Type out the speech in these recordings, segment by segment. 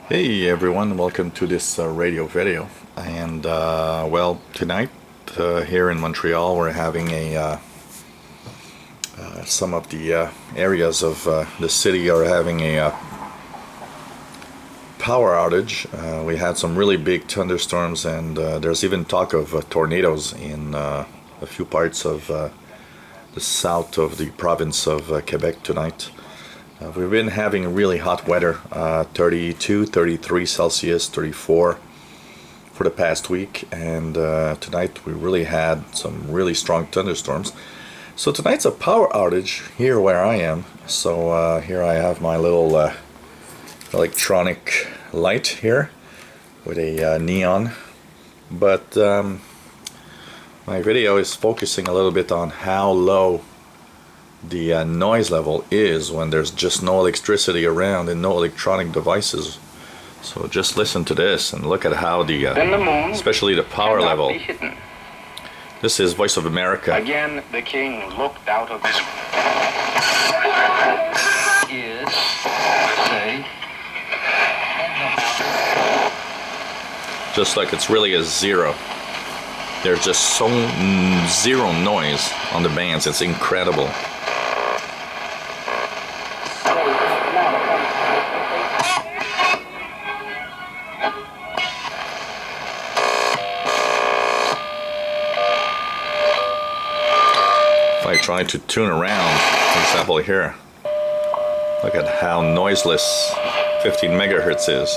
Hey everyone, welcome to this radio video. And well, tonight here in Montreal we're having some of the areas of the city are having a power outage. We had some really big thunderstorms, and there's even talk of tornadoes in a few parts of the south of the province of Quebec tonight. We've been having really hot weather, 32, 33 Celsius, 34 for the past week, and tonight we really had some really strong thunderstorms. So tonight's a power outage here where I am. So here I have my little electronic light here with a neon, but my video is focusing a little bit on how low the noise level is when there's just no electricity around and no electronic devices. So just listen to this and look at how the especially the power level. This is Voice of America. Again, the king looked out of his is say just like it's really a zero. There's just so zero noise on the bands. It's incredible. If I try to tune around, for example here, look at how noiseless 15 megahertz is.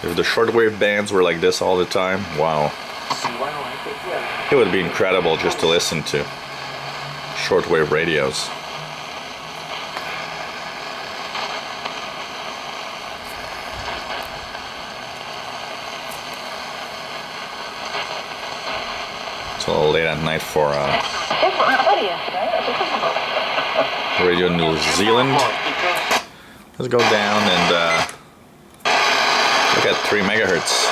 If the shortwave bands were like this all the time, wow. It would be incredible just to listen to shortwave radios. It's a little late at night for Radio New Zealand. Let's go down and look at 3 megahertz.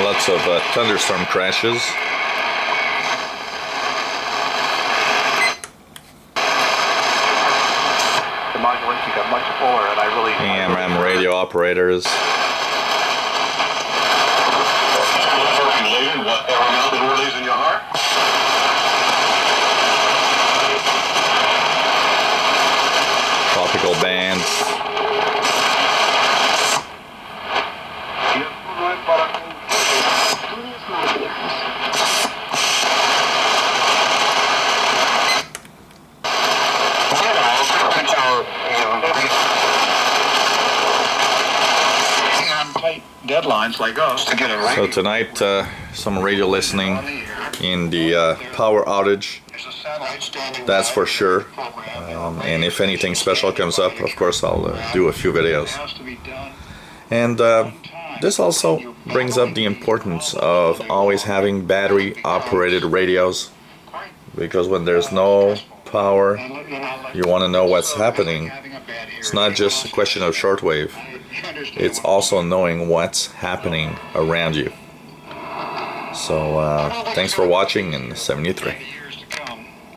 Lots of thunderstorm crashes. the modulation got much fuller, and I really AM radio operators. Tropical bands. Deadlines like us to get a So tonight, some radio listening in the power outage. That's for sure. And if anything special comes up, of course, I'll do a few videos. And this also brings up the importance of always having battery-operated radios, because when there's no power, you want to know what's happening. It's not just a question of shortwave. It's also knowing what's happening around you. So thanks for watching in 73.